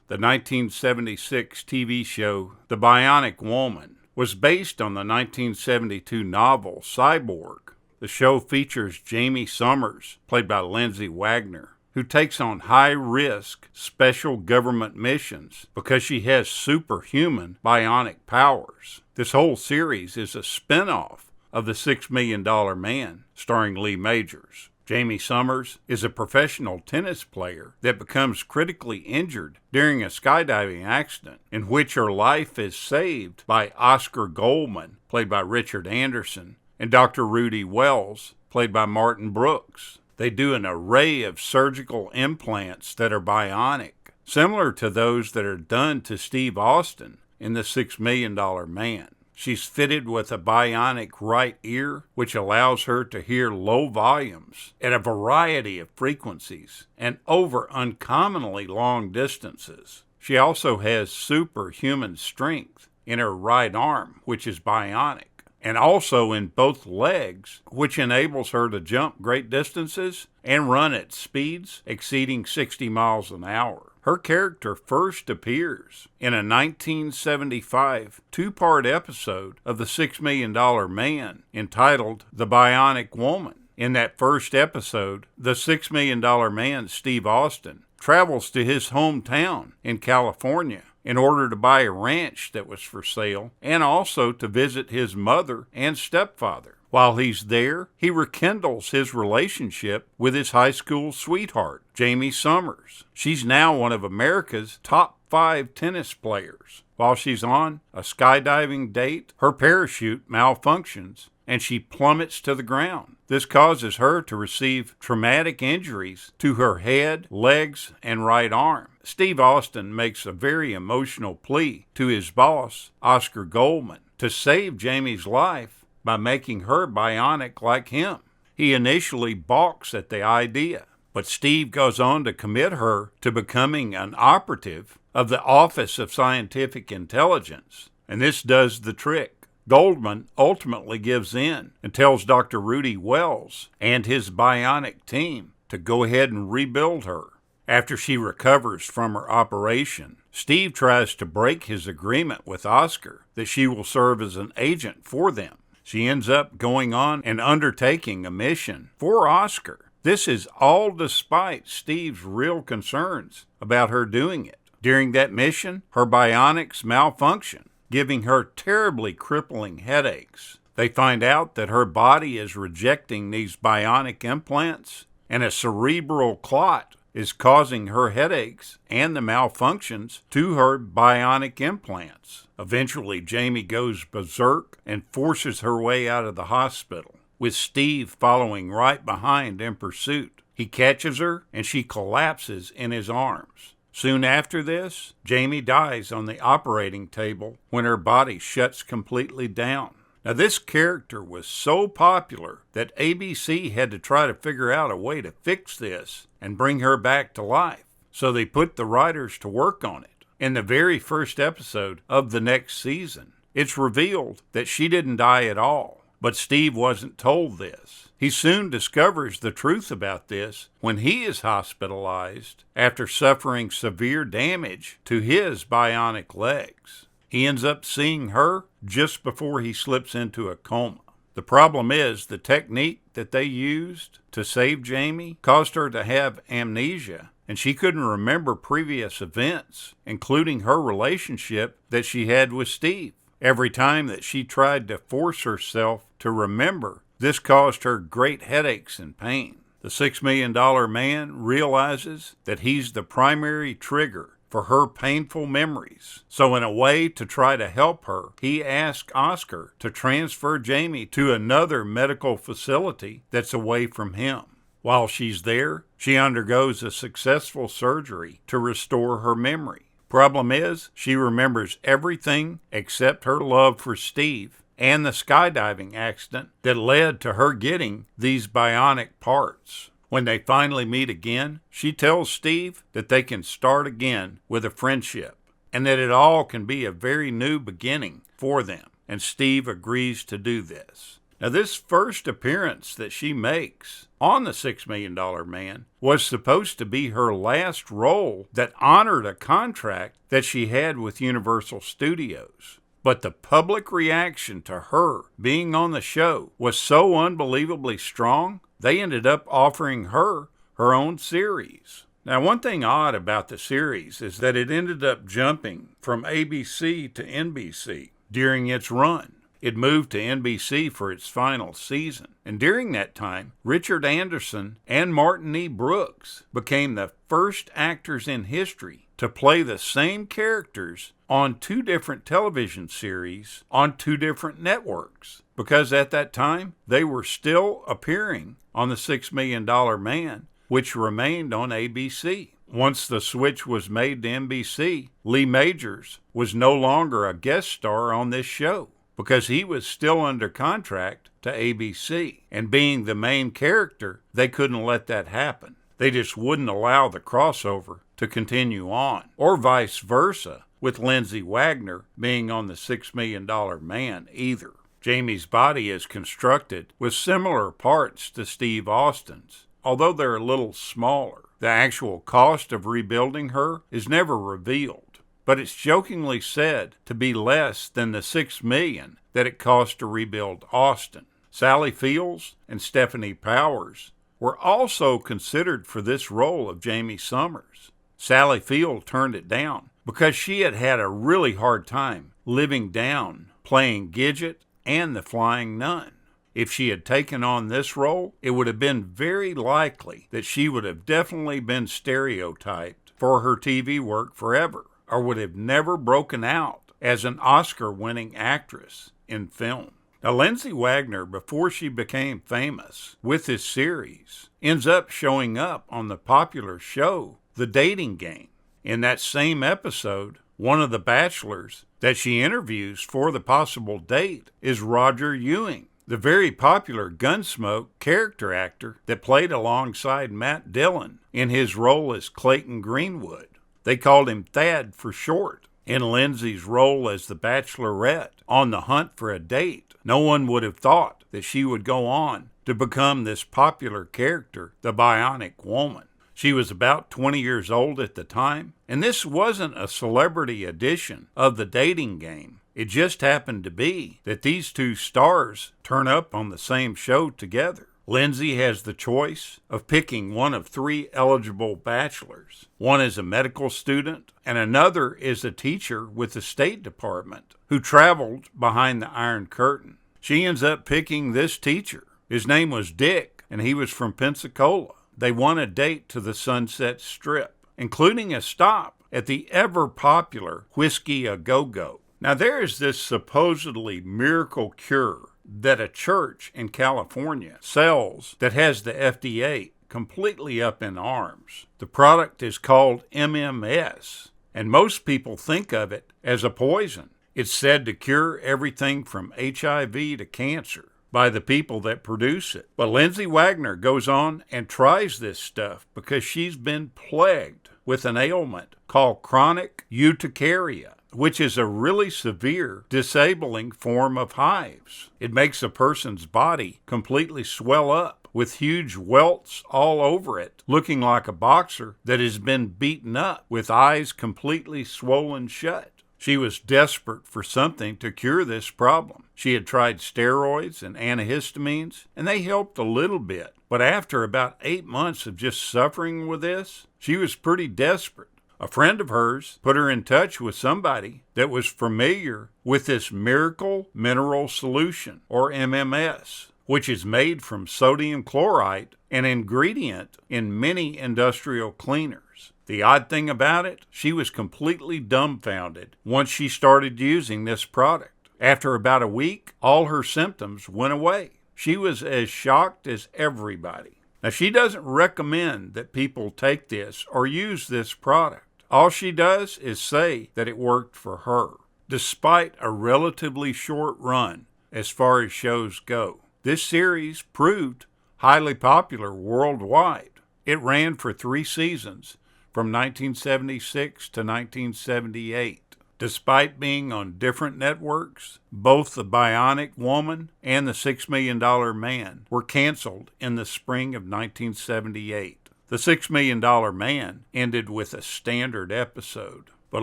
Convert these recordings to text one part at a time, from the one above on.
The 1976 TV show The Bionic Woman was based on the 1972 novel Cyborg. The show features Jamie Summers, played by Lindsey Wagner, who takes on high-risk special government missions because she has superhuman bionic powers. This whole series is a spin-off of The $6 Million Man, starring Lee Majors. Jamie Summers is a professional tennis player that becomes critically injured during a skydiving accident in which her life is saved by Oscar Goldman, played by Richard Anderson, and Dr. Rudy Wells, played by Martin Brooks. They do an array of surgical implants that are bionic, similar to those that are done to Steve Austin in The $6 Million Man. She's fitted with a bionic right ear, which allows her to hear low volumes at a variety of frequencies and over uncommonly long distances. She also has superhuman strength in her right arm, which is bionic, and also in both legs, which enables her to jump great distances and run at speeds exceeding 60 miles an hour. Her character first appears in a 1975 two-part episode of The $6 Million Man entitled The Bionic Woman. In that first episode, the $6 Million Man, Steve Austin, travels to his hometown in California in order to buy a ranch that was for sale and also to visit his mother and stepfather. While he's there, he rekindles his relationship with his high school sweetheart, Jamie Summers. She's now one of America's top 5 tennis players. While she's on a skydiving date, her parachute malfunctions and she plummets to the ground. This causes her to receive traumatic injuries to her head, legs, and right arm. Steve Austin makes a very emotional plea to his boss, Oscar Goldman, to save Jamie's life by making her bionic like him. He initially balks at the idea, but Steve goes on to commit her to becoming an operative of the Office of Scientific Intelligence, and this does the trick. Goldman ultimately gives in and tells Dr. Rudy Wells and his bionic team to go ahead and rebuild her. After she recovers from her operation, Steve tries to break his agreement with Oscar that she will serve as an agent for them. She ends up going on and undertaking a mission for Oscar. This is all despite Steve's real concerns about her doing it. During that mission, her bionics malfunction, giving her terribly crippling headaches. They find out that her body is rejecting these bionic implants, and a cerebral clot is causing her headaches and the malfunctions to her bionic implants. Eventually, Jamie goes berserk and forces her way out of the hospital, with Steve following right behind in pursuit. He catches her, and she collapses in his arms. Soon after this, Jamie dies on the operating table when her body shuts completely down. Now, this character was so popular that ABC had to try to figure out a way to fix this and bring her back to life. So they put the writers to work on it. In the very first episode of the next season, it's revealed that she didn't die at all. But Steve wasn't told this. He soon discovers the truth about this when he is hospitalized after suffering severe damage to his bionic legs. He ends up seeing her just before he slips into a coma. The problem is the technique that they used to save Jamie caused her to have amnesia, and she couldn't remember previous events, including her relationship that she had with Steve. Every time that she tried to force herself to remember, this caused her great headaches and pain. The $6 Million Man realizes that he's the primary trigger for her painful memories. So in a way to try to help her, he asks Oscar to transfer Jamie to another medical facility that's away from him. While she's there, she undergoes a successful surgery to restore her memory. Problem is, she remembers everything except her love for Steve and the skydiving accident that led to her getting these bionic parts. When they finally meet again, she tells Steve that they can start again with a friendship and that it all can be a very new beginning for them, and Steve agrees to do this. Now, this first appearance that she makes on the $6 Million Man was supposed to be her last role that honored a contract that she had with Universal Studios. But the public reaction to her being on the show was so unbelievably strong, they ended up offering her her own series. Now, one thing odd about the series is that it ended up jumping from ABC to NBC during its run. It moved to NBC for its final season, and during that time, Richard Anderson and Martin E. Brooks became the first actors in history to play the same characters on two different television series on two different networks, because at that time, they were still appearing on the $6 Million Man, which remained on ABC. Once the switch was made to NBC, Lee Majors was no longer a guest star on this show, because he was still under contract to ABC. And being the main character, they couldn't let that happen. They just wouldn't allow the crossover to continue on, or vice versa, with Lindsey Wagner being on the $6 Million Man either. Jamie's body is constructed with similar parts to Steve Austin's, although they're a little smaller. The actual cost of rebuilding her is never revealed, but it's jokingly said to be less than the $6 million that it cost to rebuild Austin. Sally Fields and Stephanie Powers were also considered for this role of Jamie Summers. Sally Field turned it down because she had had a really hard time living down playing Gidget and the Flying Nun. If she had taken on this role, it would have been very likely that she would have definitely been stereotyped for her TV work forever, or would have never broken out as an Oscar-winning actress in film. Now, Lindsey Wagner, before she became famous with this series, ends up showing up on the popular show, The Dating Game. In that same episode, one of the bachelors that she interviews for the possible date is Roger Ewing, the very popular Gunsmoke character actor that played alongside Matt Dillon in his role as Clayton Greenwood. They called him Thad for short. In Lindsey's role as the Bachelorette on the hunt for a date, no one would have thought that she would go on to become this popular character, the Bionic Woman. She was about 20 years old at the time, and this wasn't a celebrity edition of The Dating Game. It just happened to be that these two stars turn up on the same show together. Lindsey has the choice of picking one of three eligible bachelors. One is a medical student, and another is a teacher with the State Department who traveled behind the Iron Curtain. She ends up picking this teacher. His name was Dick, and he was from Pensacola. They won a date to the Sunset Strip, including a stop at the ever-popular Whiskey A Go-Go. Now, there is this supposedly miracle cure that a church in California sells that has the FDA completely up in arms. The product is called MMS, and most people think of it as a poison. It's said to cure everything from HIV to cancer by the people that produce it. But Lindsey Wagner goes on and tries this stuff because she's been plagued with an ailment called chronic urticaria, which is a really severe, disabling form of hives. It makes a person's body completely swell up with huge welts all over it, looking like a boxer that has been beaten up with eyes completely swollen shut. She was desperate for something to cure this problem. She had tried steroids and antihistamines, and they helped a little bit. But after about 8 months of just suffering with this, she was pretty desperate. A friend of hers put her in touch with somebody that was familiar with this miracle mineral solution, or MMS, which is made from sodium chloride, an ingredient in many industrial cleaners. The odd thing about it, she was completely dumbfounded once she started using this product. After about a week, all her symptoms went away. She was as shocked as everybody. Now, she doesn't recommend that people take this or use this product. All she does is say that it worked for her. Despite a relatively short run as far as shows go, this series proved highly popular worldwide. It ran for 3 seasons, from 1976 to 1978. Despite being on different networks, both The Bionic Woman and The $6 Million Man were canceled in the spring of 1978. The $6 Million Man ended with a standard episode, but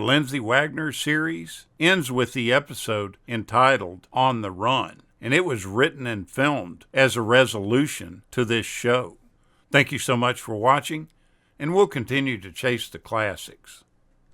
Lindsey Wagner's series ends with the episode entitled On the Run, and it was written and filmed as a resolution to this show. Thank you so much for watching, and we'll continue to chase the classics.